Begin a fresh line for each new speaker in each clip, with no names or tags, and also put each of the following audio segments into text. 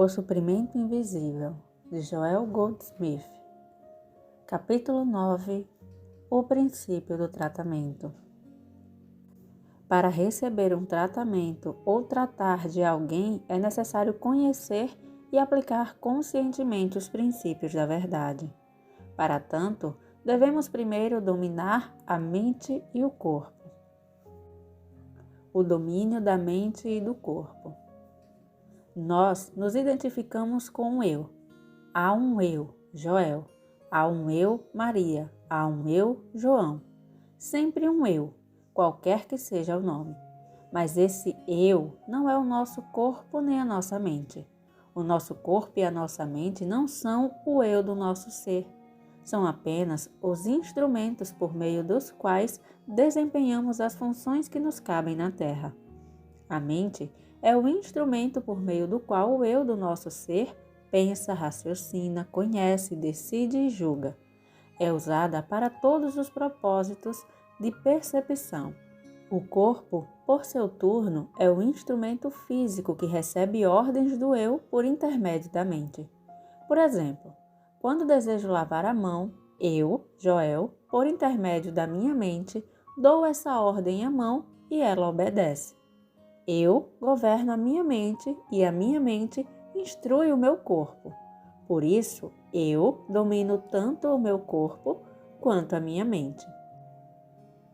O Suprimento Invisível, de Joel Goldsmith. Capítulo 9. O princípio do tratamento. Para receber um tratamento ou tratar de alguém, é necessário conhecer e aplicar conscientemente os princípios da verdade. Para tanto, devemos primeiro dominar a mente e o corpo. O domínio da mente e do corpo. Nós nos identificamos com um eu. Há um eu, Joel. Há um eu, Maria. Há um eu, João. Sempre um eu, qualquer que seja o nome. Mas esse eu não é o nosso corpo nem a nossa mente. O nosso corpo e a nossa mente não são o eu do nosso ser. São apenas os instrumentos por meio dos quais desempenhamos as funções que nos cabem na Terra. A mente é o instrumento por meio do qual o eu do nosso ser pensa, raciocina, conhece, decide e julga. É usada para todos os propósitos de percepção. O corpo, por seu turno, é o instrumento físico que recebe ordens do eu por intermédio da mente. Por exemplo, quando desejo lavar a mão, eu, Joel, por intermédio da minha mente, dou essa ordem à mão e ela obedece. Eu governo a minha mente e a minha mente instrui o meu corpo. Por isso, eu domino tanto o meu corpo quanto a minha mente.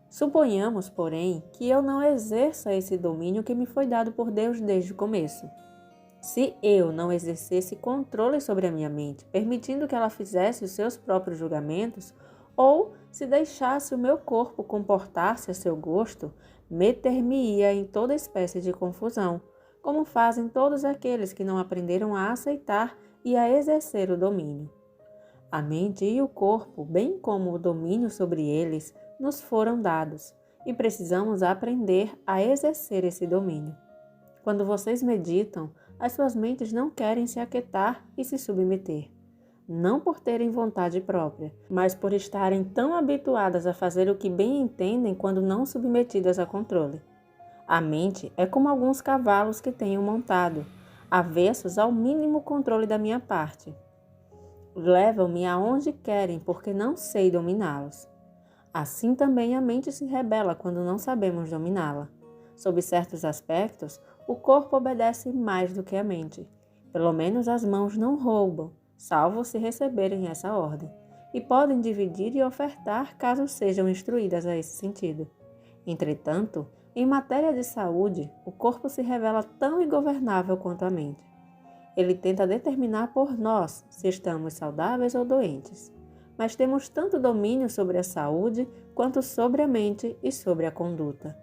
Suponhamos, porém, que eu não exerça esse domínio que me foi dado por Deus desde o começo. Se eu não exercesse controle sobre a minha mente, permitindo que ela fizesse os seus próprios julgamentos, ou se deixasse o meu corpo comportar-se a seu gosto, meter-me-ia em toda espécie de confusão, como fazem todos aqueles que não aprenderam a aceitar e a exercer o domínio. A mente e o corpo, bem como o domínio sobre eles, nos foram dados, e precisamos aprender a exercer esse domínio. Quando vocês meditam, as suas mentes não querem se aquietar e se submeter. Não por terem vontade própria, mas por estarem tão habituadas a fazer o que bem entendem quando não submetidas a controle. A mente é como alguns cavalos que tenho montado, avessos ao mínimo controle da minha parte. Levam-me aonde querem porque não sei dominá-los. Assim também a mente se rebela quando não sabemos dominá-la. Sob certos aspectos, o corpo obedece mais do que a mente. Pelo menos as mãos não roubam, salvo se receberem essa ordem, e podem dividir e ofertar caso sejam instruídas a esse sentido. Entretanto, em matéria de saúde, o corpo se revela tão ingovernável quanto a mente. Ele tenta determinar por nós se estamos saudáveis ou doentes, mas temos tanto domínio sobre a saúde quanto sobre a mente e sobre a conduta.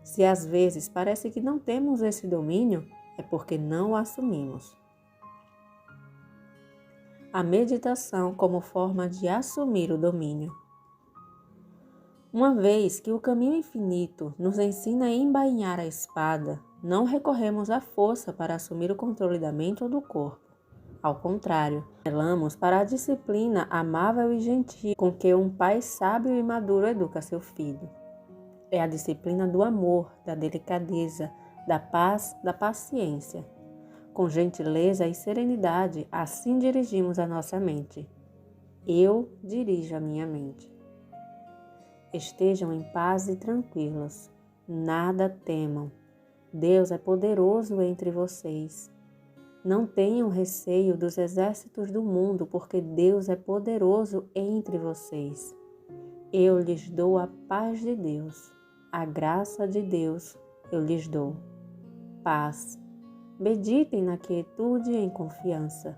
Se às vezes parece que não temos esse domínio, é porque não o assumimos. A meditação como forma de assumir o domínio. Uma vez que o caminho infinito nos ensina a embainhar a espada, não recorremos à força para assumir o controle da mente ou do corpo. Ao contrário, apelamos para a disciplina amável e gentil com que um pai sábio e maduro educa seu filho. É a disciplina do amor, da delicadeza, da paz, da paciência. Com gentileza e serenidade, assim dirigimos a nossa mente. Eu dirijo a minha mente. Estejam em paz e tranquilos. Nada temam. Deus é poderoso entre vocês. Não tenham receio dos exércitos do mundo, porque Deus é poderoso entre vocês. Eu lhes dou a paz de Deus. A graça de Deus eu lhes dou. Paz. Meditem na quietude e em confiança.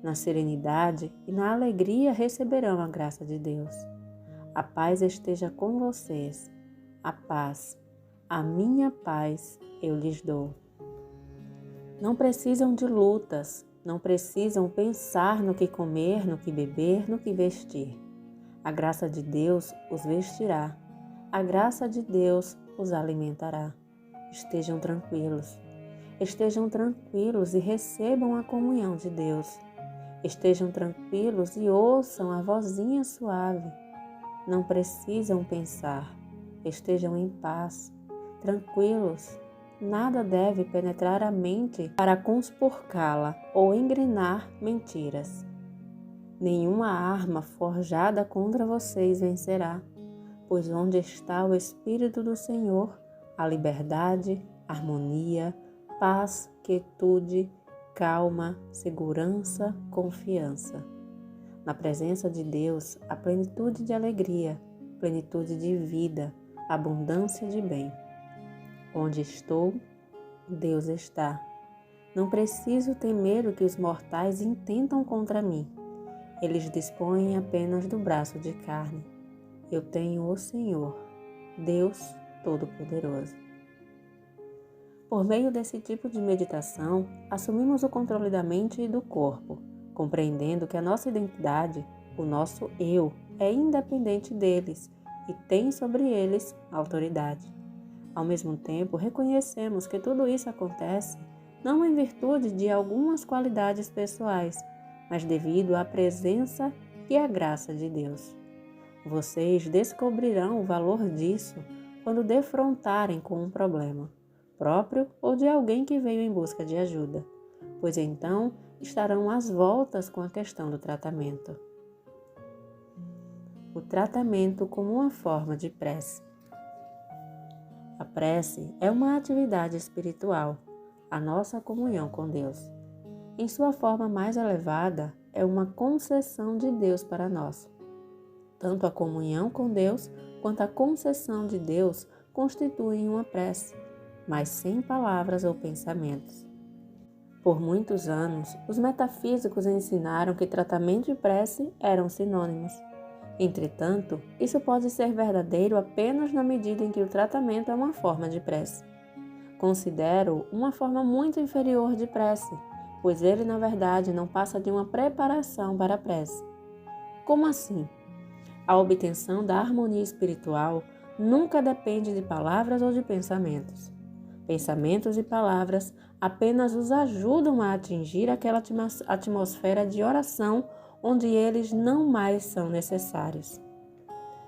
Na serenidade e na alegria receberão a graça de Deus. A paz esteja com vocês. A paz. A minha paz eu lhes dou. Não precisam de lutas. Não precisam pensar no que comer, no que beber, no que vestir. A graça de Deus os vestirá. A graça de Deus os alimentará. Estejam tranquilos. Estejam tranquilos e recebam a comunhão de Deus. Estejam tranquilos e ouçam a vozinha suave. Não precisam pensar. Estejam em paz, tranquilos. nada deve penetrar a mente para conspurcá-la ou engrenar mentiras. Nenhuma arma forjada contra vocês vencerá, pois onde está o Espírito do Senhor, há liberdade, harmonia, paz, quietude, calma, segurança, confiança. Na presença de Deus, há plenitude de alegria, plenitude de vida, abundância de bem. Onde estou, Deus está. Não preciso temer o que os mortais intentam contra mim. Eles dispõem apenas do braço de carne. Eu tenho o Senhor, Deus Todo-Poderoso. Por meio desse tipo de meditação, assumimos o controle da mente e do corpo, compreendendo que a nossa identidade, o nosso eu, é independente deles e tem sobre eles autoridade. Ao mesmo tempo, reconhecemos que tudo isso acontece não em virtude de algumas qualidades pessoais, mas devido à presença e à graça de Deus. Vocês descobrirão o valor disso quando defrontarem com um problema, próprio ou de alguém que veio em busca de ajuda, pois então estarão às voltas com a questão do tratamento. O tratamento como uma forma de prece. A prece é uma atividade espiritual, a nossa comunhão com Deus. Em sua forma mais elevada, é uma concessão de Deus para nós. Tanto a comunhão com Deus quanto a concessão de Deus constituem uma prece, mas sem palavras ou pensamentos. Por muitos anos, os metafísicos ensinaram que tratamento e prece eram sinônimos. Entretanto, isso pode ser verdadeiro apenas na medida em que o tratamento é uma forma de prece. Considero uma forma muito inferior de prece, pois ele, na verdade, não passa de uma preparação para a prece. Como assim? A obtenção da harmonia espiritual nunca depende de palavras ou de pensamentos. Pensamentos e palavras apenas os ajudam a atingir aquela atmosfera de oração onde eles não mais são necessários.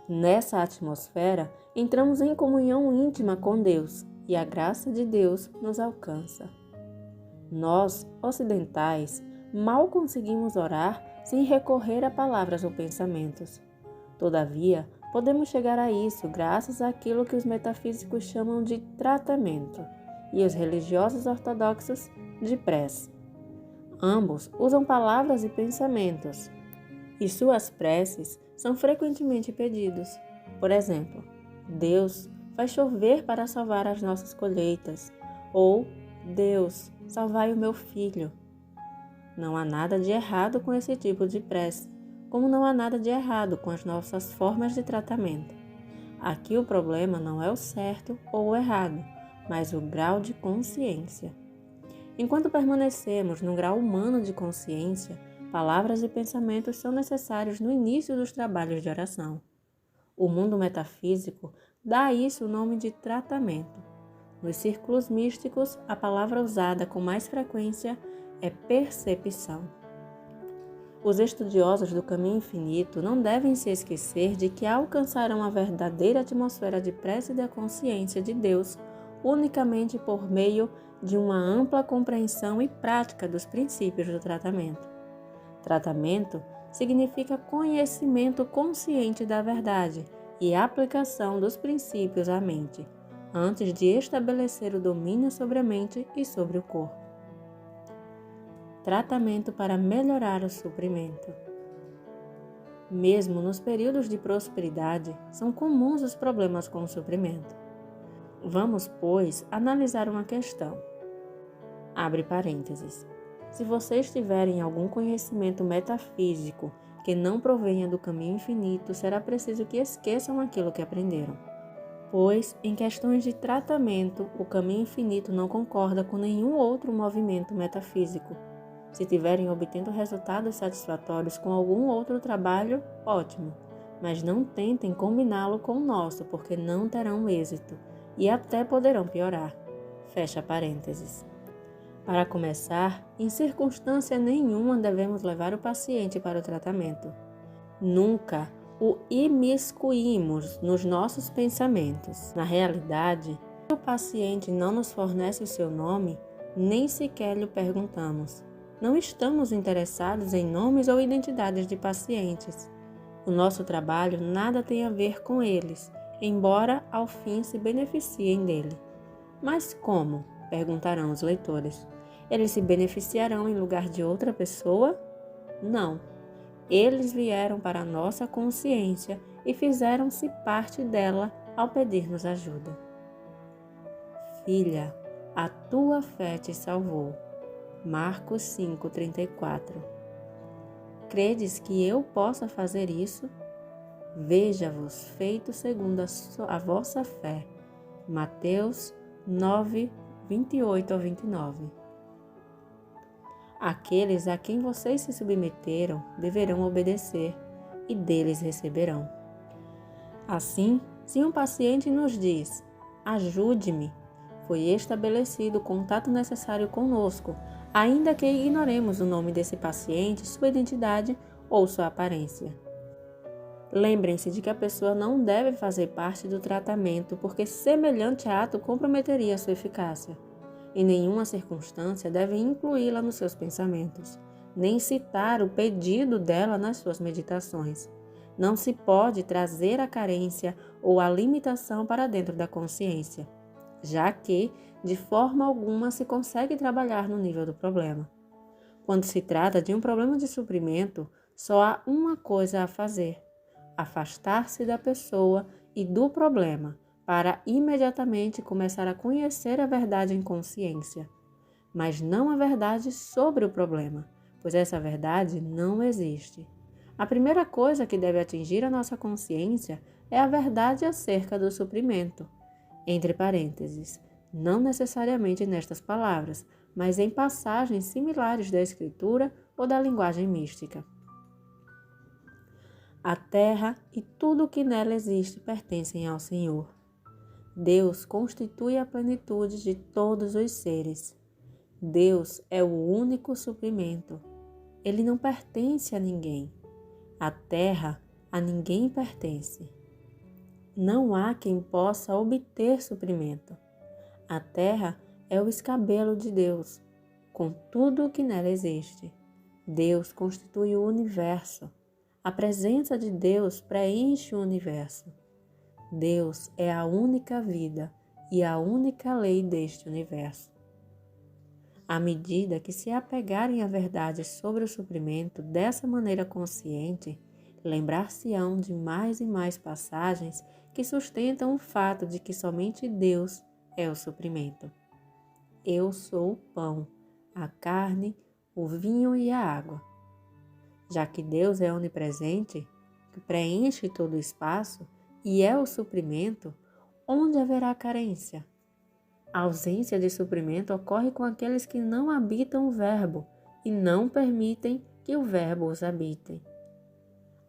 Nessa atmosfera, entramos em comunhão íntima com Deus e a graça de Deus nos alcança. Nós, ocidentais, mal conseguimos orar sem recorrer a palavras ou pensamentos. Todavia, podemos chegar a isso graças àquilo que os metafísicos chamam de tratamento e os religiosos ortodoxos de prece. Ambos usam palavras e pensamentos, e suas preces são frequentemente pedidos. Por exemplo, Deus, faz chover para salvar as nossas colheitas, ou Deus, salvai o meu filho. Não há nada de errado com esse tipo de prece, como não há nada de errado com as nossas formas de tratamento. Aqui o problema não é o certo ou o errado, mas o grau de consciência. Enquanto permanecemos no grau humano de consciência, palavras e pensamentos são necessários no início dos trabalhos de oração. O mundo metafísico dá a isso o nome de tratamento. Nos círculos místicos, a palavra usada com mais frequência é percepção. Os estudiosos do caminho infinito não devem se esquecer de que alcançarão a verdadeira atmosfera de prece da consciência de Deus unicamente por meio de uma ampla compreensão e prática dos princípios do tratamento. Tratamento significa conhecimento consciente da verdade e aplicação dos princípios à mente, antes de estabelecer o domínio sobre a mente e sobre o corpo. Tratamento para melhorar o suprimento. Mesmo nos períodos de prosperidade, são comuns os problemas com o suprimento. Vamos, pois, analisar uma questão. Abre parênteses. Se vocês tiverem algum conhecimento metafísico que não provenha do caminho infinito, será preciso que esqueçam aquilo que aprenderam. Pois, em questões de tratamento, o caminho infinito não concorda com nenhum outro movimento metafísico. Se tiverem obtendo resultados satisfatórios com algum outro trabalho, ótimo, mas não tentem combiná-lo com o nosso, porque não terão êxito e até poderão piorar. Fecha parênteses. Para começar, em circunstância nenhuma devemos levar o paciente para o tratamento. Nunca o imiscuímos nos nossos pensamentos. Na realidade, o paciente não nos fornece o seu nome, nem sequer lhe perguntamos. Não estamos interessados em nomes ou identidades de pacientes. O nosso trabalho nada tem a ver com eles, embora ao fim se beneficiem dele. Mas como? Perguntarão os leitores. Eles se beneficiarão em lugar de outra pessoa? Não. Eles vieram para a nossa consciência e fizeram-se parte dela ao pedir-nos ajuda. Filha, a tua fé te salvou. Marcos 5:34. Credes que eu possa fazer isso? Veja-vos feito segundo a vossa fé. Mateus 9:28-29. Aqueles a quem vocês se submeteram deverão obedecer e deles receberão. Assim, se um paciente nos diz, ajude-me, foi estabelecido o contato necessário conosco, ainda que ignoremos o nome desse paciente, sua identidade ou sua aparência. Lembrem-se de que a pessoa não deve fazer parte do tratamento, porque semelhante ato comprometeria sua eficácia. Em nenhuma circunstância deve incluí-la nos seus pensamentos, nem citar o pedido dela nas suas meditações. Não se pode trazer a carência ou a limitação para dentro da consciência, já que, de forma alguma, se consegue trabalhar no nível do problema. Quando se trata de um problema de suprimento, só há uma coisa a fazer: afastar-se da pessoa e do problema, para imediatamente começar a conhecer a verdade em consciência, mas não a verdade sobre o problema, pois essa verdade não existe. A primeira coisa que deve atingir a nossa consciência é a verdade acerca do suprimento. Entre parênteses, não necessariamente nestas palavras, mas em passagens similares da Escritura ou da linguagem mística. A terra e tudo o que nela existe pertencem ao Senhor. Deus constitui a plenitude de todos os seres. Deus é o único suprimento. Ele não pertence a ninguém. A terra a ninguém pertence. Não há quem possa obter suprimento. A terra é o escabelo de Deus, com tudo o que nela existe. Deus constitui o universo. A presença de Deus preenche o universo. Deus é a única vida e a única lei deste universo. À medida que se apegarem à verdade sobre o suprimento dessa maneira consciente, lembrar-se-ão de mais e mais passagens que sustentam o fato de que somente Deus é o suprimento. Eu sou o pão, a carne, o vinho e a água. Já que Deus é onipresente, que preenche todo o espaço e é o suprimento, onde haverá carência? A ausência de suprimento ocorre com aqueles que não habitam o Verbo e não permitem que o Verbo os habite.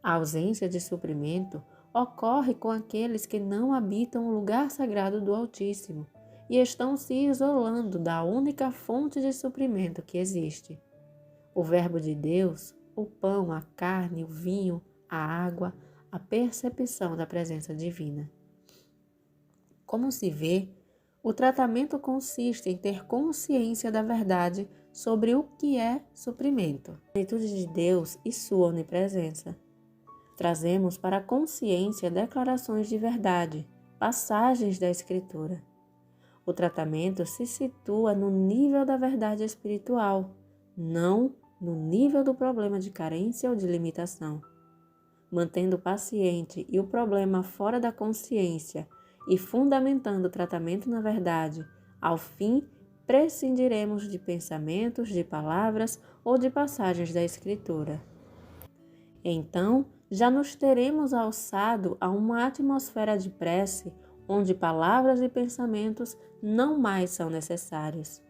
A ausência de suprimento ocorre com aqueles que não habitam o lugar sagrado do Altíssimo e estão se isolando da única fonte de suprimento que existe. O Verbo de Deus, o pão, a carne, o vinho, a água, a percepção da presença divina. Como se vê, o tratamento consiste em ter consciência da verdade sobre o que é suprimento, a plenitude de Deus e sua onipresença. Trazemos para a consciência declarações de verdade, passagens da Escritura. O tratamento se situa no nível da verdade espiritual, não no nível do problema de carência ou de limitação. Mantendo o paciente e o problema fora da consciência e fundamentando o tratamento na verdade, ao fim, prescindiremos de pensamentos, de palavras ou de passagens da Escritura. Então, já nos teremos alçado a uma atmosfera de prece onde palavras e pensamentos não mais são necessários.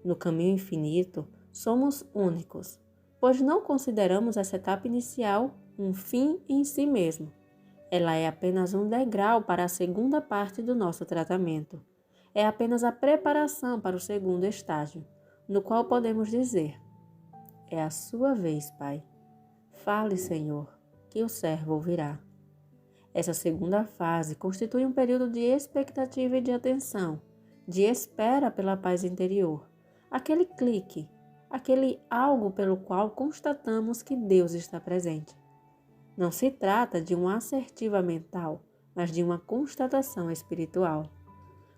No caminho infinito, somos únicos, pois não consideramos essa etapa inicial um fim em si mesmo. Ela é apenas um degrau para a segunda parte do nosso tratamento. É apenas a preparação para o segundo estágio, no qual podemos dizer: é a sua vez, Pai. Fale, Senhor, que o servo ouvirá. Essa segunda fase constitui um período de expectativa e de atenção, de espera pela paz interior, aquele clique, aquele algo pelo qual constatamos que Deus está presente. Não se trata de uma assertiva mental, mas de uma constatação espiritual.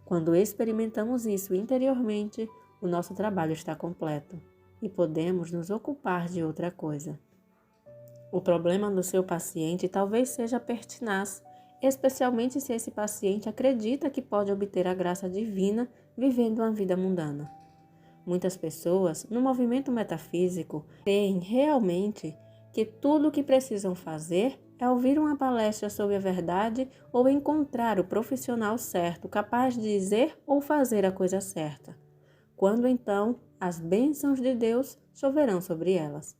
Quando experimentamos isso interiormente, o nosso trabalho está completo e podemos nos ocupar de outra coisa. O problema do seu paciente talvez seja pertinaz, especialmente se esse paciente acredita que pode obter a graça divina vivendo uma vida mundana. Muitas pessoas, no movimento metafísico, creem realmente que tudo o que precisam fazer é ouvir uma palestra sobre a verdade ou encontrar o profissional certo capaz de dizer ou fazer a coisa certa, quando então as bênçãos de Deus choverão sobre elas.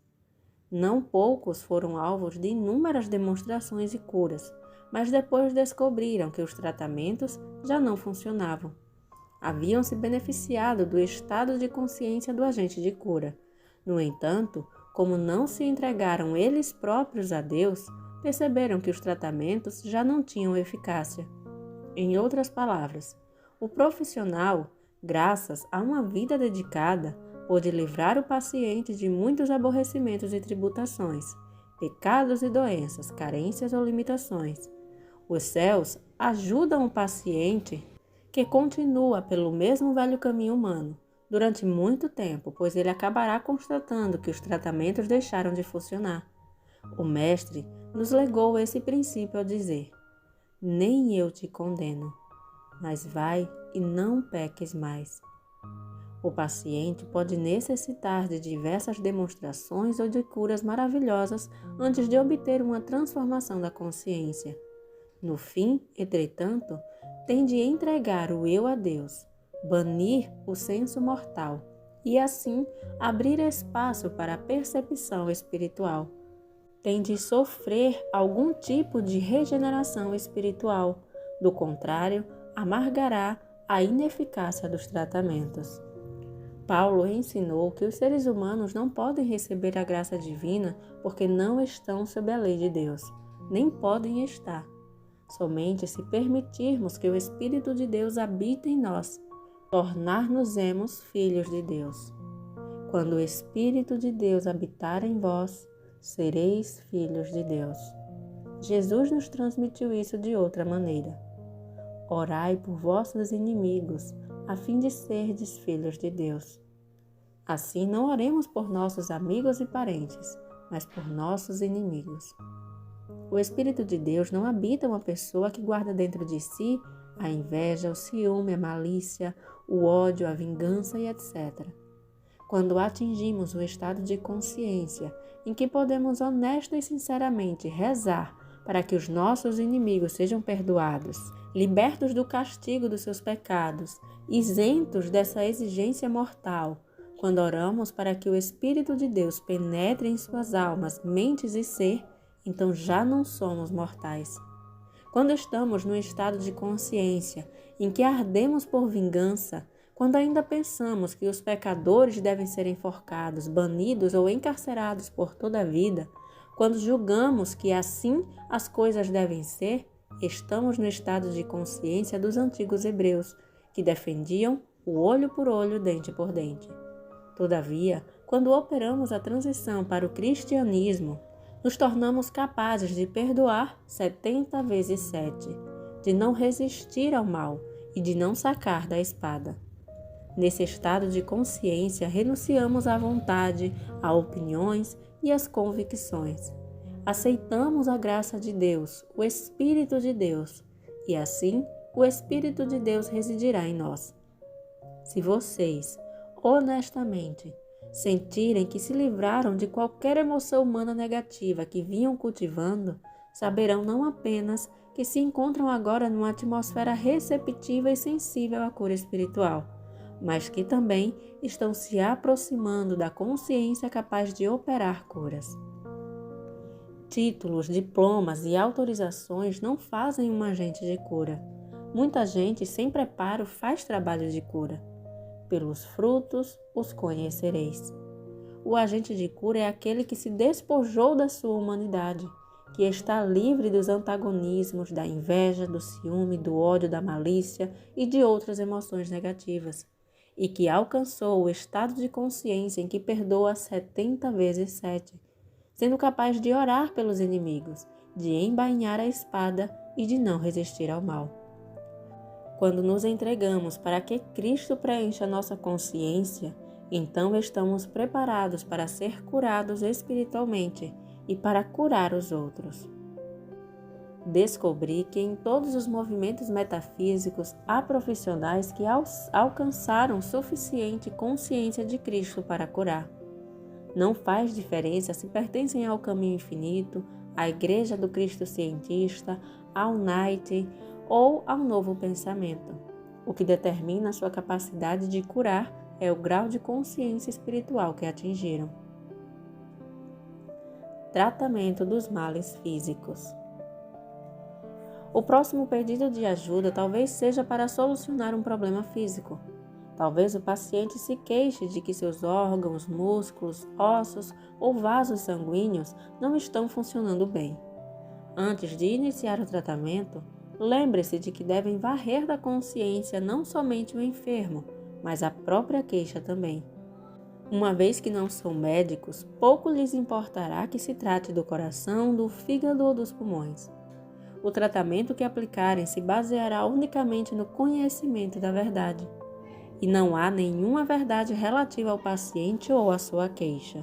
Não poucos foram alvos de inúmeras demonstrações e curas, mas depois descobriram que os tratamentos já não funcionavam. Haviam se beneficiado do estado de consciência do agente de cura. No entanto, como não se entregaram eles próprios a Deus, perceberam que os tratamentos já não tinham eficácia. Em outras palavras, o profissional, graças a uma vida dedicada, pôde livrar o paciente de muitos aborrecimentos e tribulações, pecados e doenças, carências ou limitações. Os céus ajudam o paciente que continua pelo mesmo velho caminho humano durante muito tempo, pois ele acabará constatando que os tratamentos deixaram de funcionar. O Mestre nos legou esse princípio ao dizer: nem eu te condeno, mas vai e não peques mais. O paciente pode necessitar de diversas demonstrações ou de curas maravilhosas antes de obter uma transformação da consciência. No fim, entretanto, tem de entregar o eu a Deus, banir o senso mortal e, assim, abrir espaço para a percepção espiritual. Tem de sofrer algum tipo de regeneração espiritual, do contrário, amargará a ineficácia dos tratamentos. Paulo ensinou que os seres humanos não podem receber a graça divina porque não estão sob a lei de Deus, nem podem estar. Somente se permitirmos que o Espírito de Deus habite em nós, tornar-nos-emos filhos de Deus. Quando o Espírito de Deus habitar em vós, sereis filhos de Deus. Jesus nos transmitiu isso de outra maneira. Orai por vossos inimigos, a fim de serdes filhos de Deus. Assim não oremos por nossos amigos e parentes, mas por nossos inimigos. O Espírito de Deus não habita uma pessoa que guarda dentro de si a inveja, o ciúme, a malícia, o ódio, a vingança e etc. Quando atingimos o estado de consciência em que podemos honesta e sinceramente rezar para que os nossos inimigos sejam perdoados, libertos do castigo dos seus pecados, isentos dessa exigência mortal, quando oramos para que o Espírito de Deus penetre em suas almas, mentes e ser, então já não somos mortais. Quando estamos no estado de consciência em que ardemos por vingança, quando ainda pensamos que os pecadores devem ser enforcados, banidos ou encarcerados por toda a vida, quando julgamos que assim as coisas devem ser, estamos no estado de consciência dos antigos hebreus, que defendiam o olho por olho, dente por dente. Todavia, quando operamos a transição para o cristianismo, nos tornamos capazes de perdoar 70 vezes 7, de não resistir ao mal e de não sacar da espada. Nesse estado de consciência, renunciamos à vontade, a opiniões e às convicções. Aceitamos a graça de Deus, o Espírito de Deus, e assim o Espírito de Deus residirá em nós. Se vocês, honestamente, sentirem que se livraram de qualquer emoção humana negativa que vinham cultivando, saberão não apenas que se encontram agora numa atmosfera receptiva e sensível à cura espiritual, mas que também estão se aproximando da consciência capaz de operar curas. Títulos, diplomas e autorizações não fazem um agente de cura. Muita gente sem preparo faz trabalho de cura. Pelos frutos os conhecereis. O agente de cura é aquele que se despojou da sua humanidade, que está livre dos antagonismos, da inveja, do ciúme, do ódio, da malícia e de outras emoções negativas, e que alcançou o estado de consciência em que perdoa 70 vezes 7, sendo capaz de orar pelos inimigos, de embainhar a espada e de não resistir ao mal. Quando nos entregamos para que Cristo preencha nossa consciência, então estamos preparados para ser curados espiritualmente e para curar os outros. Descobri que em todos os movimentos metafísicos há profissionais que alcançaram suficiente consciência de Cristo para curar. Não faz diferença se pertencem ao Caminho Infinito, à Igreja do Cristo Cientista, ao Night ou ao Novo Pensamento. O que determina a sua capacidade de curar é o grau de consciência espiritual que atingiram. Tratamento dos males físicos. O próximo pedido de ajuda talvez seja para solucionar um problema físico. Talvez o paciente se queixe de que seus órgãos, músculos, ossos ou vasos sanguíneos não estão funcionando bem. Antes de iniciar o tratamento, lembre-se de que devem varrer da consciência não somente o enfermo, mas a própria queixa também. Uma vez que não são médicos, pouco lhes importará que se trate do coração, do fígado ou dos pulmões. O tratamento que aplicarem se baseará unicamente no conhecimento da verdade, e não há nenhuma verdade relativa ao paciente ou à sua queixa.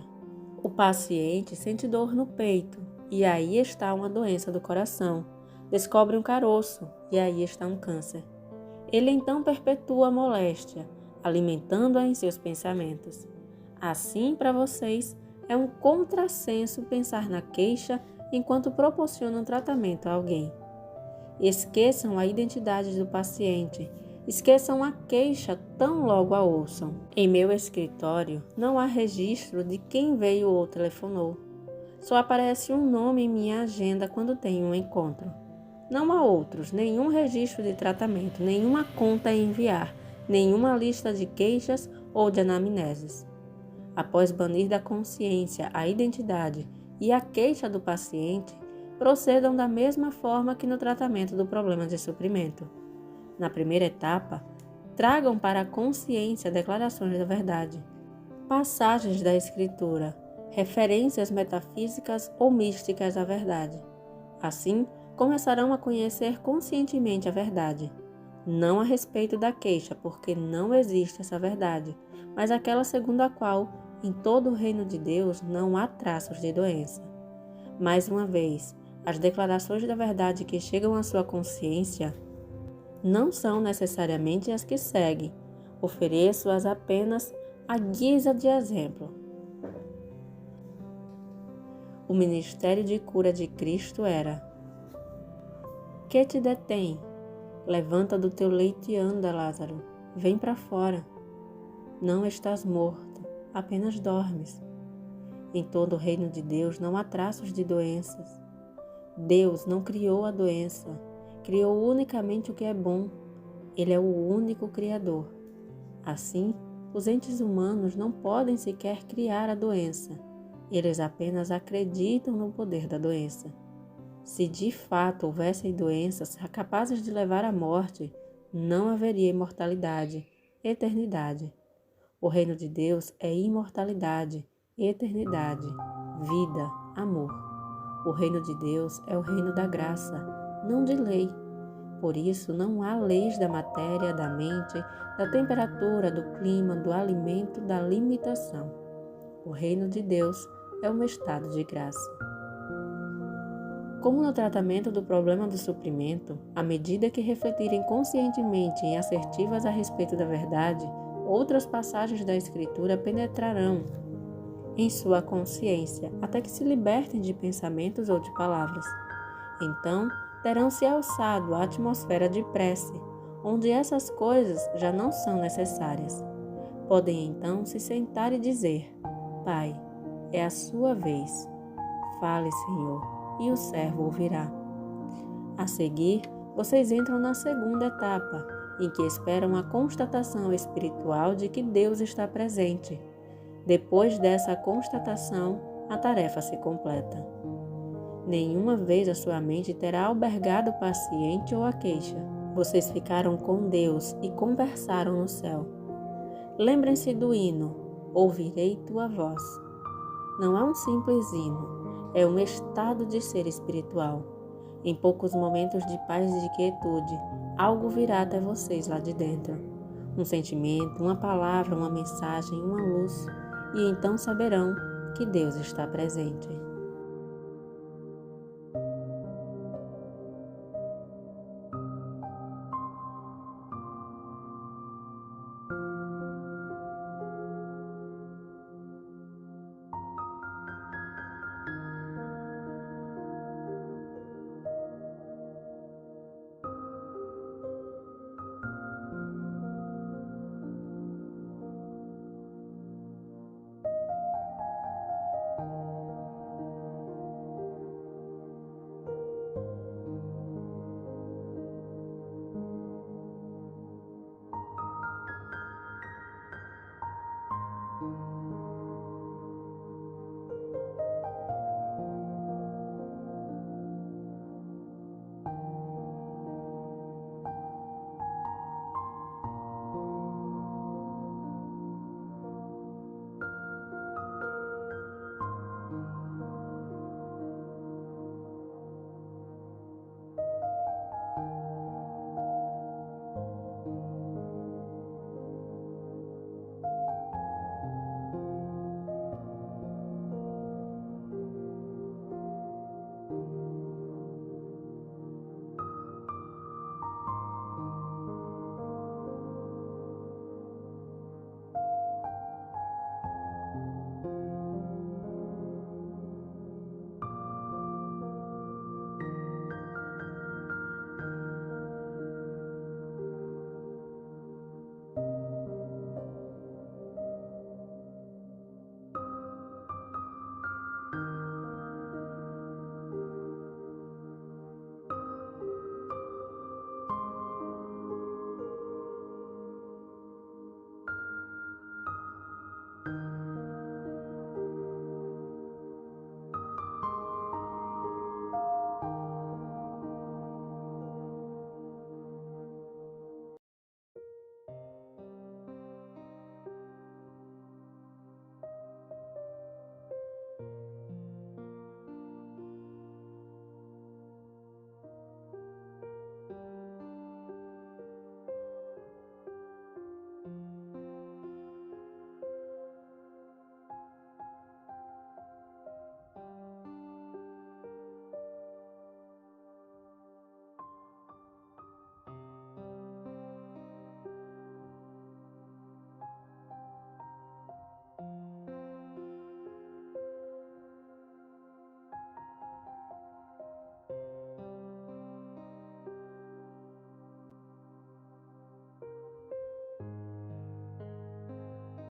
O paciente sente dor no peito, e aí está uma doença do coração. Descobre um caroço, e aí está um câncer. Ele então perpetua a moléstia, alimentando-a em seus pensamentos. Assim, para vocês, é um contrassenso pensar na queixa enquanto proporcionam tratamento a alguém. Esqueçam a identidade do paciente, esqueçam a queixa tão logo a ouçam. Em meu escritório, não há registro de quem veio ou telefonou. Só aparece um nome em minha agenda quando tenho um encontro. Não há outros, nenhum registro de tratamento, nenhuma conta a enviar, nenhuma lista de queixas ou de anamneses. Após banir da consciência a identidade e a queixa do paciente, procedam da mesma forma que no tratamento do problema de suprimento. Na primeira etapa, tragam para a consciência declarações da verdade, passagens da Escritura, referências metafísicas ou místicas à verdade. Assim, começarão a conhecer conscientemente a verdade, não a respeito da queixa, porque não existe essa verdade, mas aquela segundo a qual, em todo o reino de Deus, não há traços de doença. Mais uma vez, as declarações da verdade que chegam à sua consciência não são necessariamente as que seguem. Ofereço-as apenas à guisa de exemplo. O ministério de cura de Cristo era: que te detém? Levanta do teu leito e anda, Lázaro. Vem para fora. Não estás morto, apenas dormes. Em todo o reino de Deus não há traços de doenças. Deus não criou a doença, criou unicamente o que é bom. Ele é o único Criador. Assim, os entes humanos não podem sequer criar a doença. Eles apenas acreditam no poder da doença. Se de fato houvessem doenças capazes de levar à morte, não haveria imortalidade, eternidade. O reino de Deus é imortalidade, eternidade, vida, amor. O reino de Deus é o reino da graça, não de lei. Por isso, não há leis da matéria, da mente, da temperatura, do clima, do alimento, da limitação. O reino de Deus é um estado de graça. Como no tratamento do problema do suprimento, à medida que refletirem conscientemente e assertivas a respeito da verdade, outras passagens da Escritura penetrarão em sua consciência até que se libertem de pensamentos ou de palavras. Então, terão se alçado à atmosfera de prece, onde essas coisas já não são necessárias. Podem então se sentar e dizer: Pai, é a sua vez. Fale, Senhor, e o servo ouvirá. A seguir, vocês entram na segunda etapa, em que esperam a constatação espiritual de que Deus está presente. Depois dessa constatação, a tarefa se completa. Nenhuma vez a sua mente terá albergado o paciente ou a queixa. Vocês ficaram com Deus e conversaram no céu. Lembrem-se do hino, ouvirei tua voz. Não é um simples hino, é um estado de ser espiritual. Em poucos momentos de paz e de quietude, algo virá até vocês lá de dentro. Um sentimento, uma palavra, uma mensagem, uma luz, e então saberão que Deus está presente.